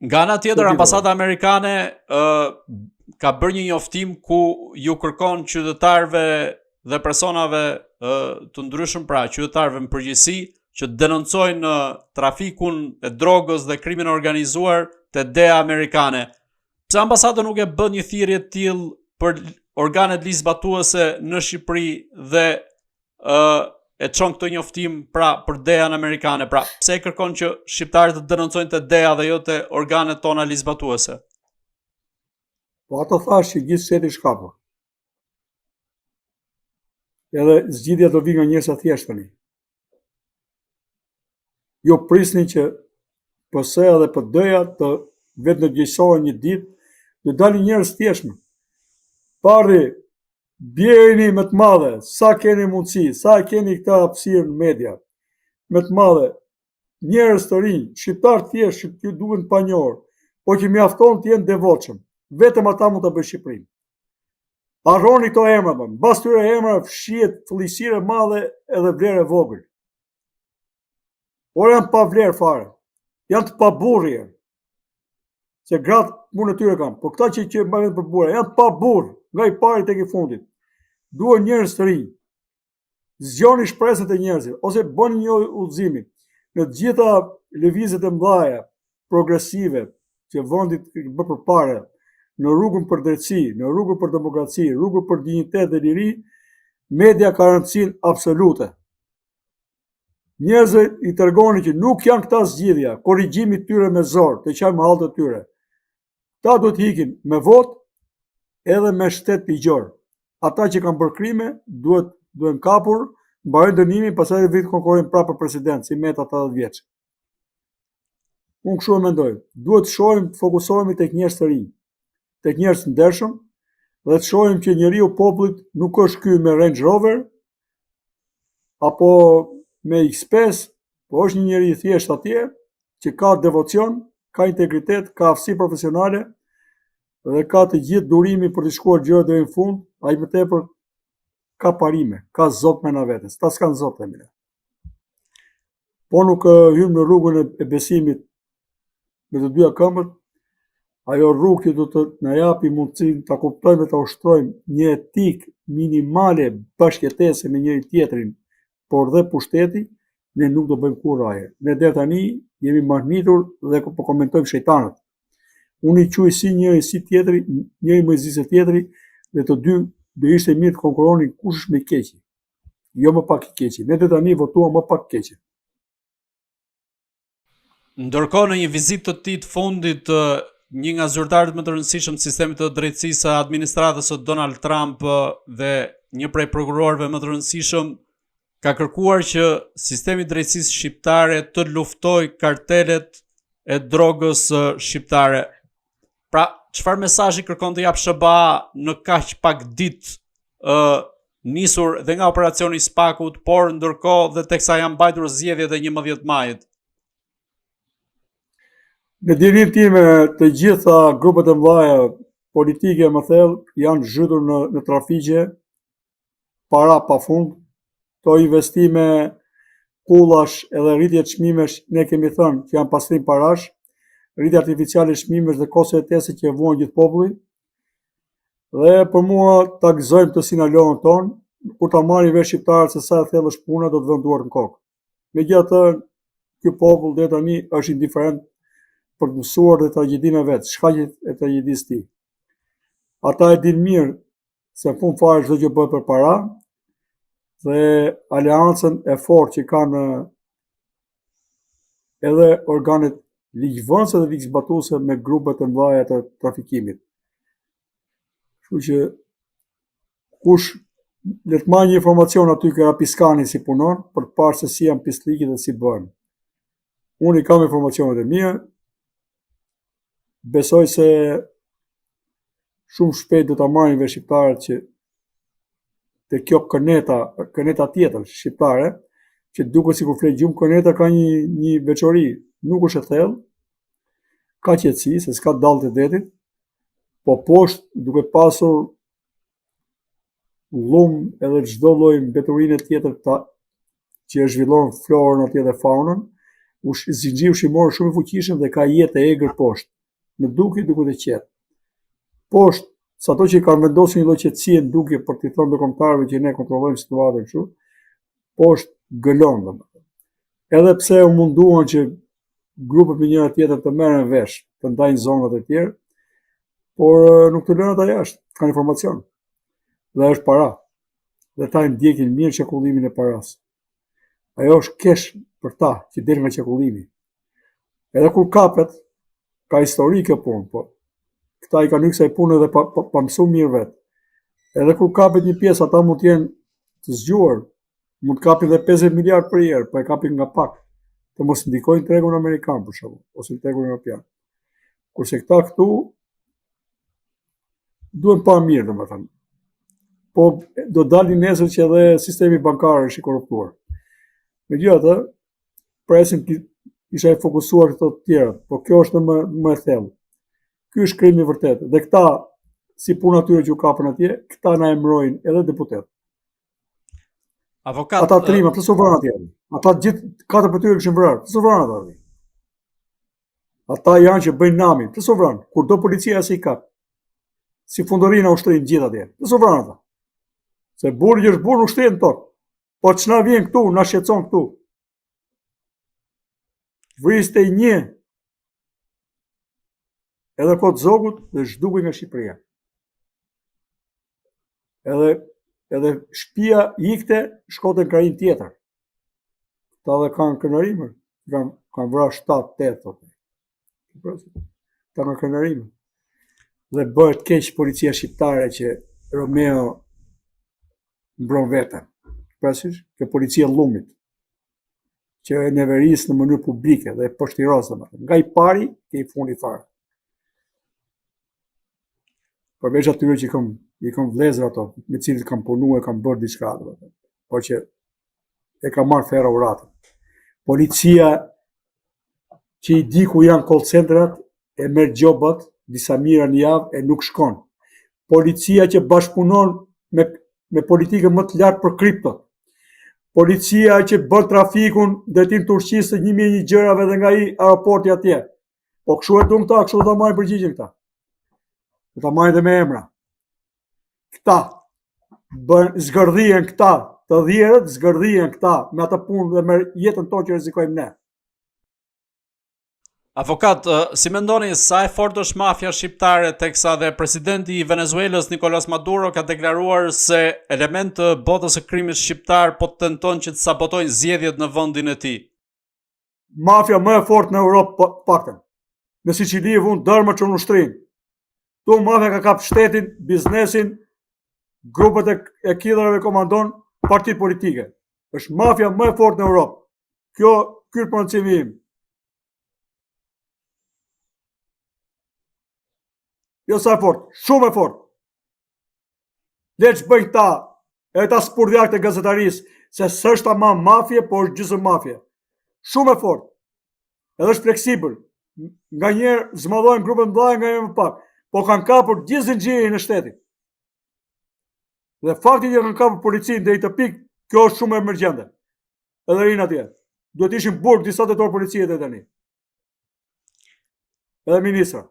Nga ana tjetër, ambasada amerikane ka bërë një njoftim ku ju kërkon qytetarëve dhe personave të ndryshëm, pra qytetarëve në përgjithësi, që denoncojnë trafikun e drogës dhe krimin organizuar te DEA amerikane. Pse ambasada nuk e bën një thirrje të tillë për organet ligjzbatuese në Shqipëri dhe e çon këtë njoftim pra për DEA-n amerikane? Pra, pse e kërkon që shqiptarët të denoncojnë te DEA dhe jo te organet tona ligjzbatuese? Po ato thash që gjithë seti shkapur. Edhe zgjidhja do vi nga njerëz të thjeshtë tani. Jo prisni që PS edhe PD-ja të vetë në gjyqësohen një ditë, do dalin njerëz thjeshtë. Parri, bjeni më të madhe, sa keni mundësi, sa keni këta hapësirë në media, më të madhe, njerëz të rinj, shqiptar thjesht që duhen pa njohur, po që mjafton të jenë devotshëm. Vetëm ata mund ta bëjnë Shqipërinë. Harroni këto emra, mbas këtyre emrave fshihet fëllësirë e madhe edhe vlerë e vogël. Por janë pa vlerë fare. Janë të paburrë. Se gratë punë tyre kanë, po këta që bëhen për burra, janë pa burr, nga i pari tek i fundit. Duhen njerëz të rinj. Zgjoni shpresat e njerëzve, ose bëni një udhëzim në të gjitha lëvizjet e mëdha progresive që vendi bë përpara, në rrugën për drejtësi, në rrugën për demokraci, rrugën për dinjitet dhe liri, media ka rëndësinë absolute. Njerëzve i tregoni që nuk janë këta zgjidhja, korrigjimi i tyre me zor, të qajmë halët e tyre. Ta duhet hikin me votë edhe me shtet ligjor. Ata që kanë bërë krime duhen kapur, mbarojnë dënimin, pastaj vit konkurrojnë prapë për president, si Meta 80 vjeç. Unë kështu e mendoj. Duhet shohim, fokusohemi tek njerëz të rinj, tek njerëz të ndershëm, dhe të shohim që njeriu popullit nuk është ky me Range Rover apo me X5, po është një njeri thjesht atje që ka devocion, ka integritet, ka aftësi profesionale dhe ka të gjithë durimin për të shkuar gjërat deri në fund. Ai më tepër ka parime, ka zot me na vetes. Ta s'kan zot themi ne. Po nuk hym në rrugën e besimit me të dyja këmbët. Ajo rrugë që do të na japi mundësinë ta kuptojmë dhe ta ushtrojmë një etikë minimale bashkëjetese me njëri tjetrin, por dhe pushteti, ne nuk do bëjmë kurrë raje. Ne deri tani jemi mahnitur dhe po komentojmë shejtanët. Unë i quaj si njëri si tjetri, njëri më zgjidhë tjetri, dhe të dy do ishte mirë të konkurronin kush është më i keqi. Jo më pak i keqi. Ne deri tani votuam më pak keqi. Ndërkohë, në një vizitë të tij të fundit, një nga zyrtarët më të rëndësishëm të sistemit të drejtësisë së administratës së Donald Trump dhe një prej prokurorëve më të rëndësishëm ka kërkuar që sistemi i drejtësisë shqiptare të luftojë kartelet e drogës shqiptare. Pra, çfarë mesazhi kërkon të jap SBA në kaq pak ditë nisur dhe nga operacioni i Spakut, por ndërkohë dhe teksa janë mbajtur zgjedhjet e 11 majit? Në dinimin tim, të gjitha grupet e mëdha politike më thellë janë zhytur në trafiqe, para pafund, to investime, kullash edhe rritje të çmimesh, ne kemi thënë që janë pastrim parash, rritje artificiale çmimesh dhe kosto jetese që vuan gjithë populli. Dhe për mua ta gëzojmë të sinalohen ton, kur ta marrin vesh shqiptarët se sa e thellë është puna, do të vënë duart në kokë. Megjithatë, ky popull deri tani është indiferent për të mësuar dhe tragjedinë e vet, shkaqjet e tragjedisë tij. Ata e dinë mirë se në fund fare çdo gjë bëhet për para, dhe aleancën e fortë që kanë edhe organet ligjvënëse dhe ligjzbatuese me grupet e mëdha të trafikimit. Kështu që kush le të marrë një informacion aty ke Rapiskani si punon, për të parë se si janë pislikët dhe si bëhen. Unë i kam informacionet e mia. Besoj se shumë shpejt do ta marrin vesh shqiptarët që te kjo këneta tjetër shqiptare, që duket sikur flet gjumë, këneta ka një veçori, nuk është e thellë, ka qetësi, se s'ka dallë të detit, po poshtë duke pasur llumë edhe çdo lloj mbeturine tjetër që e zhvillon florën atje dhe faunën, zinxhir ushqimor shumë i fuqishëm dhe ka jetë e egër poshtë. Në dukje duket e qetë. Poshtë, sado që kanë vendosur një lloj qetësie në dukje për t'i thënë ndërkombëtarëve që ne kontrollojmë situatën kështu, poshtë gëlon domethënë. Edhe pse u munduan që grupet me njëra tjetër të merren vesh, të ndajnë zonat e tjera, por nuk të lënë ata jashtë, kanë informacion. Dhe është para. Dhe ta ndjekin mirë çakullimin e paras. Ajo është kesh për ta që del nga çakullimi. Edhe kur kapet, ka histori kjo punë, po këta i kanë hyrë kësaj pune dhe pa mësu mirë vetë. Edhe kur kapet një pjesë, ata mund t'jenë të zgjuar, mund të kapin dhe 50 miliard për herë, po e kapin nga pak, të mos ndikojnë tregun amerikan për shembull, ose tregun europian. Kurse këta këtu duhen pa mirë, domethënë. Po do dalin nesër që edhe sistemi bankar është i korruptuar. Megjithatë, presim isha e fokusuar këto të tjera, po kjo është më e thellë. Ky është krimi i vërtetë. Dhe këta, si puna tyre që u kapën atje, këta na emërojnë edhe deputet. Avokat, ata trima, pse s'u vranë atje? Ata gjithë 4 për tyre kishin vrarë, pse s'u vranë ata? Ata janë që bëjnë namin, pse s'u vranë? Kur do policia si kap. Si fundorina ushtrin gjithë atje. Pse s'u vranë ata? Se burri që është burr nuk shtrin tokë. Po ç'na vjen këtu, na shqetëson këtu. Vriste i një edhe kot zogut dhe zhdukej nga Shqipëria. Edhe shtëpia ikte, shkote në krahin tjetër. Ta dhe kanë kënaqërimër, kanë vrarë 7-8 thotë. Ta kanë kënaqërimër. Dhe bëhet keq policia shqiptare që Romeo mbron veten. Prasish, kjo policia llumit, që e neveris në mënyrë publike dhe e poshtiros domethënë. Nga i pari ke i fundi fare. Përveç atyre që i kam vlezër ato, me cilët kam punu e kam bërë diçka, por që e kam marrë ferra uratën. Policia që i di ku janë call centrat, e merr gjobat, disa mira në javë e nuk shkon. Policia që bashkëpunon me politikën më të lartë për kripto. Policia që bën trafikun drejtim Turqisë të 1001 gjërave dhe nga i aeroporti atje. Po kështu e duan këta, kështu do ta marrin përgjigjen këta. Do ta marrin dhe me emra. Këta bën zgërdhien këta, të dhjerët zgërdhien këta me atë punë dhe me jetën tonë që rrezikojmë ne. Avokat, si mendoni sa e fortë është mafia shqiptare teksa dhe presidenti i Venezuelës Nicolas Maduro ka deklaruar se element të botës së krimit shqiptar po tenton që të sabotojnë zgjedhjet në vendin e tij. Mafia më e fortë në Europë paktën. Në Sicili vun dërmë që në ushtrin. Tu mafia ka kap shtetin, biznesin, grupet e killerëve komandon partit politike. Është mafia më e fortë në Europë. Ky është prononcimi im. Jo sa e fort, shumë e fort. Le që bëjnë ta, e ta spurdhjak të gazetarisë, se s'është ama mafje, po është gjysmë mafje. Shumë e fort. Edhe është fleksibël. Nga njerë zmadhojnë grupe mëdha, nga njerë më pak. Po kanë kapur gjithë zinxhirin e shtetit. Dhe fakti që kanë kapur policinë deri të pikë, kjo është shumë emergjente. Edhe rinë atje. Duhet ishin burg disa tetor policie deri tani. Edhe ministra.